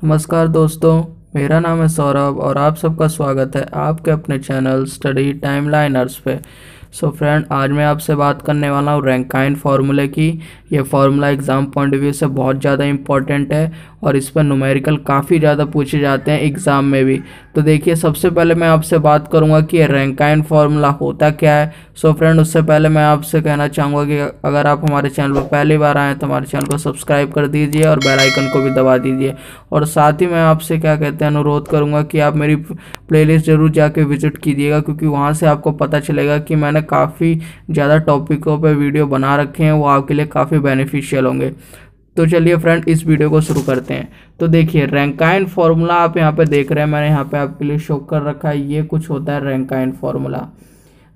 नमस्कार दोस्तों, मेरा नाम है सौरभ और आप सबका स्वागत है आपके अपने चैनल स्टडी टाइमलाइनर्स पे। सो फ्रेंड, आज मैं आपसे बात करने वाला हूँ रैंकाइन फार्मूले की। ये formula exam point of view से बहुत ज़्यादा इंपॉर्टेंट है और इस पर न्यूमेरिकल काफ़ी ज़्यादा पूछे जाते हैं एग्ज़ाम में भी। तो देखिए, सबसे पहले मैं आपसे बात करूँगा कि ये रैंकाइन फार्मूला होता क्या है। सो फ्रेंड, उससे पहले मैं आपसे कहना चाहूँगा कि अगर आप हमारे चैनल पर पहली बार आएँ तो हमारे चैनल को सब्सक्राइब कर दीजिए और बेल आइकन को भी दबा दीजिए। और साथ ही मैं आपसे क्या कहते हैं अनुरोध करूँगा कि आप मेरी प्लेलिस्ट ज़रूर जाके विजिट कीजिएगा, क्योंकि वहाँ से आपको पता चलेगा कि मैंने काफ़ी ज़्यादा टॉपिकों पे वीडियो बना रखे हैं, वो आपके लिए काफ़ी बेनिफिशियल होंगे। तो चलिए फ्रेंड, इस वीडियो को शुरू करते हैं। तो देखिए, रैंकाइन फार्मूला आप यहाँ पे देख रहे हैं, मैंने यहाँ पे आपके लिए शो कर रखा है। ये कुछ होता है रैंकाइन फार्मूला।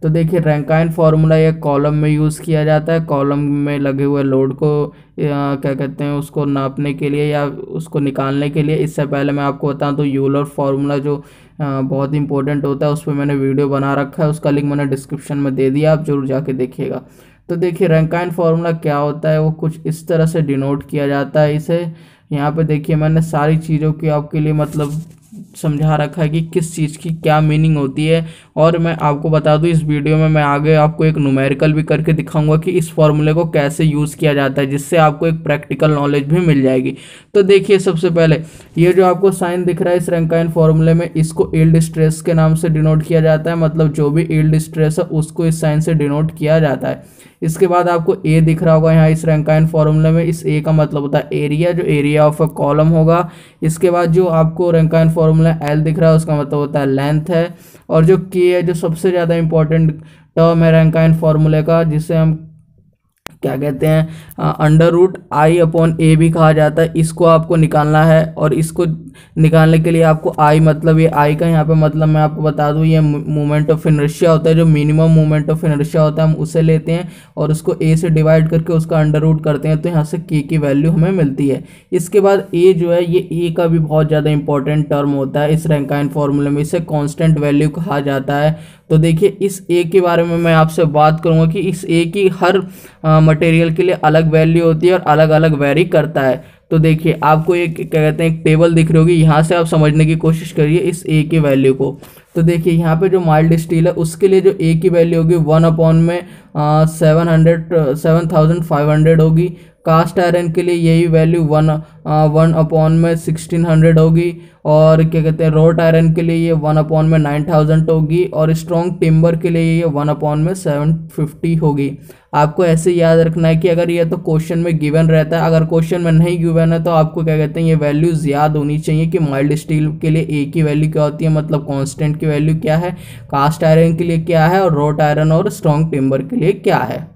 तो देखिए, रैंकाइन फार्मूला ये कॉलम में यूज़ किया जाता है। कॉलम में लगे हुए लोड को क्या कहते हैं उसको नापने के लिए या उसको निकालने के लिए। इससे पहले मैं आपको बताऊं तो यूलर फार्मूला जो बहुत इंपॉर्टेंट होता है, उस पर मैंने वीडियो बना रखा है, उसका लिंक मैंने डिस्क्रिप्शन में दे दिया, आप जरूर जाके देखिएगा। तो देखिए, रैंकाइन फार्मूला क्या होता है, वो कुछ इस तरह से डिनोट किया जाता है इसे। यहाँ पे देखिए, मैंने सारी चीज़ों की आपके लिए मतलब समझा रखा है कि किस चीज़ की क्या मीनिंग होती है। और मैं आपको बता दूं, इस वीडियो में मैं आगे आपको एक न्यूमेरिकल भी करके दिखाऊंगा कि इस फॉर्मूले को कैसे यूज़ किया जाता है, जिससे आपको एक प्रैक्टिकल नॉलेज भी मिल जाएगी। तो देखिए, सबसे पहले ये जो आपको साइन दिख रहा है इस रैंकाइन फार्मूले में, इसको यील्ड स्ट्रेस के नाम से डिनोट किया जाता है। मतलब जो भी यील्ड स्ट्रेस है उसको इस साइन से डिनोट किया जाता है। इसके बाद आपको ए दिख रहा होगा यहाँ इस रैंकाइन फार्मूले में। इस ए का मतलब होता है एरिया, जो एरिया ऑफ अ कॉलम होगा। इसके बाद जो आपको रैंकाइन फार्मूला एल दिख रहा है उसका मतलब होता है लेंथ है। और जो के है, जो सबसे ज़्यादा इंपॉर्टेंट टर्म है रैंकाइन फार्मूले का, जिसे हम क्या कहते हैं अंडर रूट आई अपॉन ए भी कहा जाता है, इसको आपको निकालना है। और इसको निकालने के लिए आपको आई, मतलब ये आई का यहाँ पे मतलब मैं आपको बता दूँ, ये मोमेंट ऑफ इनर्शिया होता है, जो मिनिमम मोमेंट ऑफ इनर्शिया होता है हम उसे लेते हैं और उसको ए से डिवाइड करके उसका अंडर रूट करते हैं, तो यहाँ से के की वैल्यू हमें मिलती है। इसके बाद ए जो है, ये ए का भी बहुत ज़्यादा इंपॉर्टेंट टर्म होता है इस रैंकाइन फार्मूले में, इसे कॉन्स्टेंट वैल्यू कहा जाता है। तो देखिए, इस ए के बारे में मैं आपसे बात करूंगा कि इस ए की हर मटेरियल के लिए अलग वैल्यू होती है और अलग अलग वेरी करता है। तो देखिए, आपको एक क्या कहते हैं एक टेबल दिख रही होगी, यहाँ से आप समझने की कोशिश करिए इस ए की वैल्यू को। तो देखिए, यहाँ पे जो माइल्ड स्टील है उसके लिए जो ए की वैल्यू होगी 1 अपॉन में 7500 होगी। कास्ट आयरन के लिए यही वैल्यू 1 अपॉन में 1600 होगी। और क्या कहते हैं रोट आयरन के लिए ये 1 अपॉन में 9000 होगी। और स्ट्रॉन्ग टिम्बर के लिए ये 1 अपॉन में 750 होगी। आपको ऐसे याद रखना है कि अगर ये तो क्वेश्चन में गिवन रहता है, अगर क्वेश्चन में नहीं गिवन है तो आपको क्या कहते हैं ये वैल्यूज याद होनी चाहिए कि माइल्ड स्टील के लिए ए की वैल्यू क्या होती है, मतलब कांस्टेंट की वैल्यू क्या है, कास्ट आयरन के लिए क्या है, और रोट आयरन और स्ट्रॉन्ग टिम्बर के लिए क्या है।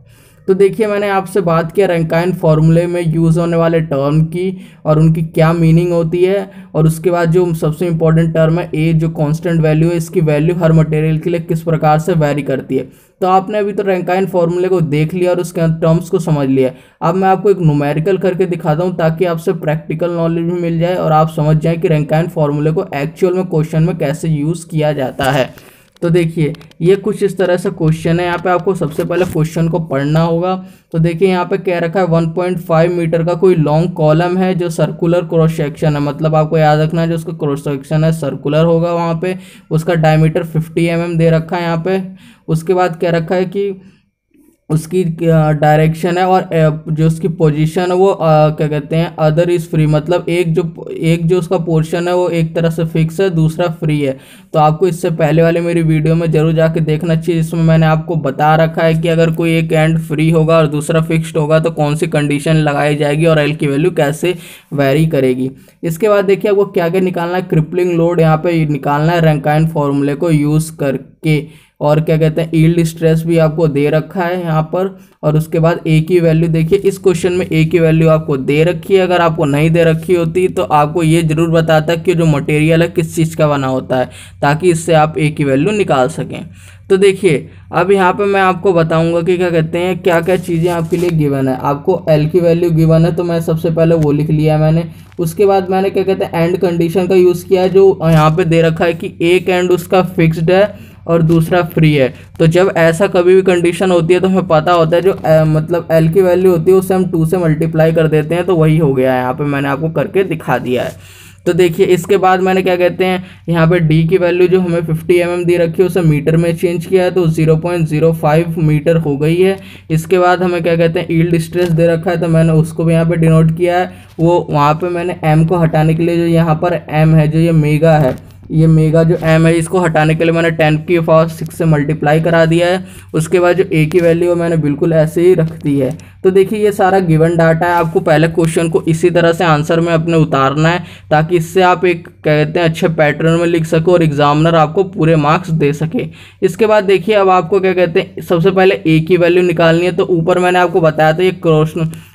तो देखिए, मैंने आपसे बात किया रैंकाइन फार्मूले में यूज़ होने वाले टर्म की और उनकी क्या मीनिंग होती है। और उसके बाद जो सबसे इंपॉर्टेंट टर्म है ए, जो कांस्टेंट वैल्यू है, इसकी वैल्यू हर मटेरियल के लिए किस प्रकार से वैरी करती है। तो आपने अभी तो रैंकाइन फार्मूले को देख लिया और उसके टर्म्स को समझ लिया। अब मैं आपको एक न्यूमेरिकल करके दिखाता हूँ ताकि आपसे प्रैक्टिकल नॉलेज भी मिल जाए और आप समझ जाएं कि रैंकाइन फार्मूले को एक्चुअल में क्वेश्चन में कैसे यूज़ किया जाता है। तो देखिए, ये कुछ इस तरह से क्वेश्चन है। यहाँ पे आपको सबसे पहले क्वेश्चन को पढ़ना होगा। तो देखिए, यहाँ पे कह रखा है 1.5 मीटर का कोई लॉन्ग कॉलम है जो सर्कुलर क्रॉस सेक्शन है, मतलब आपको याद रखना है जो उसका क्रॉस सेक्शन है सर्कुलर होगा। वहाँ पे उसका डायमीटर 50 mm दे रखा है यहाँ पे। उसके बाद कह रखा है कि उसकी डायरेक्शन है और जो उसकी पोजीशन है वो क्या कहते हैं अदर इज़ फ्री, मतलब एक जो उसका पोर्शन है वो एक तरह से फिक्स है, दूसरा फ्री है। तो आपको इससे पहले वाले मेरी वीडियो में जरूर जाके देखना चाहिए, जिसमें मैंने आपको बता रखा है कि अगर कोई एक एंड फ्री होगा और दूसरा फिक्स्ड होगा तो कौन सी कंडीशन लगाई जाएगी और एल की वैल्यू कैसे वेरी करेगी। इसके बाद देखिए, आपको क्या क्या निकालना है, क्रिपलिंग लोड यहाँ पे निकालना है रैंकाइन फार्मूले को यूज़ करके। और क्या कहते हैं यील्ड स्ट्रेस भी आपको दे रखा है यहाँ पर। और उसके बाद ए की वैल्यू देखिए, इस क्वेश्चन में ए की वैल्यू आपको दे रखी है। अगर आपको नहीं दे रखी होती तो आपको ये जरूर बताता कि जो मटेरियल है किस चीज़ का बना होता है, ताकि इससे आप ए की वैल्यू निकाल सकें। तो देखिए, अब यहाँ पे मैं आपको बताऊंगा कि क्या कहते हैं क्या क्या चीज़ें आपके लिए गिवन है। आपको एल की वैल्यू गिवन है, तो मैं सबसे पहले वो लिख लिया मैंने। उसके बाद मैंने क्या कहते हैं एंड कंडीशन का यूज़ किया है, जो यहाँ पे दे रखा है कि एक एंड उसका फिक्स्ड है और दूसरा फ्री है। तो जब ऐसा कभी भी कंडीशन होती है तो हमें पता होता है जो मतलब एल की वैल्यू होती है उसे हम 2 से मल्टीप्लाई कर देते हैं, तो वही हो गया है। यहाँ पे मैंने आपको करके दिखा दिया है। तो देखिए इसके बाद मैंने क्या कहते हैं यहाँ पे डी की वैल्यू जो हमें 50 mm दी रखी है उसे मीटर में चेंज किया है तो 0.05 मीटर हो गई है। इसके बाद हमें क्या कहते हैं यील्ड स्ट्रेस दे रखा है तो मैंने उसको भी यहाँ पे डिनोट किया है। वो वहाँ पे मैंने एम को हटाने के लिए जो यहाँ पर एम है, जो ये मेगा है, ये मेगा जो एम है, इसको हटाने के लिए मैंने 10⁶ से मल्टीप्लाई करा दिया है। उसके बाद जो ए की वैल्यू मैंने बिल्कुल ऐसे ही रख दी है। तो देखिए ये सारा गिवन डाटा है, आपको पहले क्वेश्चन को इसी तरह से आंसर में अपने उतारना है ताकि इससे आप एक कहते हैं अच्छे पैटर्न में लिख सको और एग्जामिनर आपको पूरे मार्क्स दे सके। इसके बाद देखिए अब आपको क्या कहते हैं सबसे पहले ए की वैल्यू निकालनी है। तो ऊपर मैंने आपको बताया था ये क्रॉस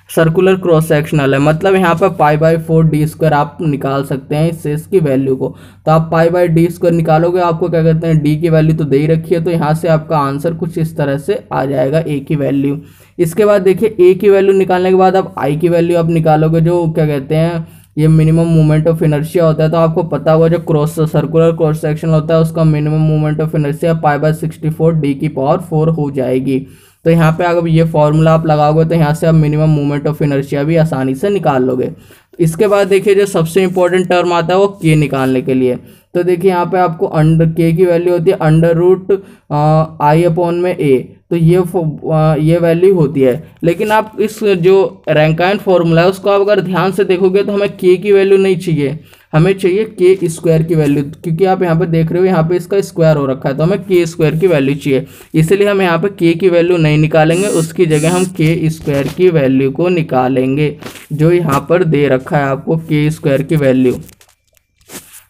सर्कुलर क्रॉस सेक्शनल है, मतलब यहाँ पर π/4d² आप निकाल सकते हैं इससे इसकी वैल्यू को। तो आप π/d² निकालोगे, आपको क्या कहते हैं डी की वैल्यू तो दे ही रखी है, तो यहाँ से आपका आंसर कुछ इस तरह से आ जाएगा ए की वैल्यू। इसके बाद देखिए ए की वैल्यू निकालने के बाद आप आई की वैल्यू आप निकालोगे, जो क्या कहते हैं ये मिनिमम मोमेंट ऑफ इनर्शिया होता है। तो आपको पता होगा जो सर्कुलर क्रॉस सेक्शन होता है उसका minimum moment of inertia π/64 d⁴ हो जाएगी। तो यहाँ पे अगर ये फॉर्मूला आप लगाओगे तो यहाँ से आप मिनिमम मोमेंट ऑफ इनर्शिया भी आसानी से निकाल लोगे। इसके बाद देखिए जो सबसे इंपॉर्टेंट टर्म आता है वो के निकालने के लिए। तो देखिए यहाँ पे आपको अंडर के की वैल्यू होती है √i/a, तो ये वैल्यू होती है। लेकिन आप इस जो रैंकाइन फॉर्मूला है उसको आप अगर ध्यान से देखोगे तो हमें के की वैल्यू नहीं चाहिए, हमें चाहिए के² की वैल्यू, क्योंकि आप यहाँ पे देख रहे हो यहाँ पे इसका स्क्वायर हो रखा है, तो हमें के² की वैल्यू चाहिए। इसलिए हम यहाँ पे के की वैल्यू नहीं निकालेंगे, उसकी जगह हम के² की वैल्यू को निकालेंगे जो यहाँ पर दे रखा है आपको के² की वैल्यू।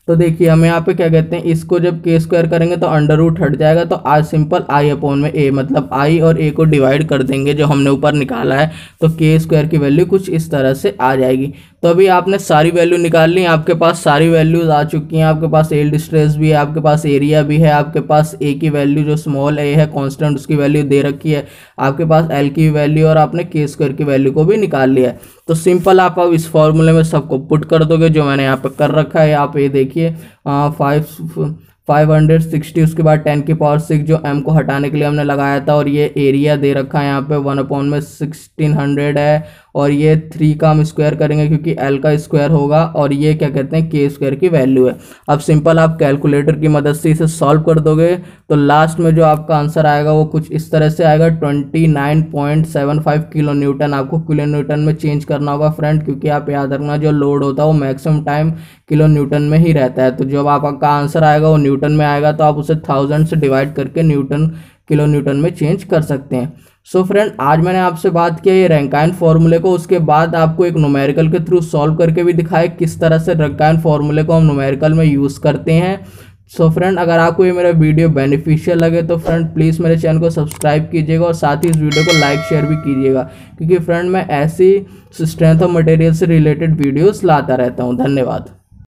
तो देखिए हम यहाँ पे क्या कहते हैं इसको जब के² करेंगे तो अंडर रूट हट जाएगा, तो आज सिंपल i/a, मतलब i और a को डिवाइड कर देंगे जो हमने ऊपर निकाला है, तो के² की वैल्यू कुछ इस तरह से आ जाएगी। तो अभी आपने सारी वैल्यू निकाल ली, आपके पास सारी वैल्यूज आ चुकी हैं, आपके पास यील्ड स्ट्रेस भी है, आपके पास एरिया भी है, आपके पास ए की वैल्यू जो स्मॉल ए है कांस्टेंट उसकी वैल्यू दे रखी है, आपके पास एल की वैल्यू और आपने के² की वैल्यू को भी निकाल लिया है। तो सिंपल आप अब इस फॉर्मूले में सबको पुट कर दोगे जो मैंने यहाँ पे कर रखा है। आप ये देखिए 560, उसके बाद 10⁶ जो m को हटाने के लिए हमने लगाया था, और ये एरिया दे रखा है यहाँ पे 1/1600 है, और ये 3 का हम स्क्वायर करेंगे क्योंकि l का स्क्वायर होगा, और ये क्या कहते हैं के² की वैल्यू है। अब सिंपल आप कैलकुलेटर की मदद से इसे सॉल्व कर दोगे तो लास्ट में जो आपका आंसर आएगा वो कुछ इस तरह से आएगा 29.75 किलो न्यूटन। आपको किलो न्यूटन में चेंज करना होगा फ्रेंड, क्योंकि आप याद रखना जो लोड होता है वो मैक्सिमम टाइम किलो न्यूटन में ही रहता है। तो जब आपका आंसर आएगा वो न्यूटन में आएगा तो आप उसे 1000 से डिवाइड करके किलो न्यूटन में चेंज कर सकते हैं। सो फ्रेंड आज मैंने आपसे बात किया ये रैंकाइन फॉर्मूले को, उसके बाद आपको एक न्यूमेरिकल के थ्रू सॉल्व करके भी दिखाया किस तरह से रैंकाइन फॉर्मूले को हम न्यूमेरिकल में यूज़ करते हैं। सो फ्रेंड अगर आपको ये मेरा वीडियो बेनिफिशियल लगे तो फ्रेंड प्लीज़ मेरे चैनल को सब्सक्राइब कीजिएगा और साथ ही इस वीडियो को लाइक शेयर भी कीजिएगा, क्योंकि फ्रेंड मैं ऐसी स्ट्रेंथ ऑफ मटेरियल से रिलेटेड वीडियोस लाता रहता हूँ। धन्यवाद।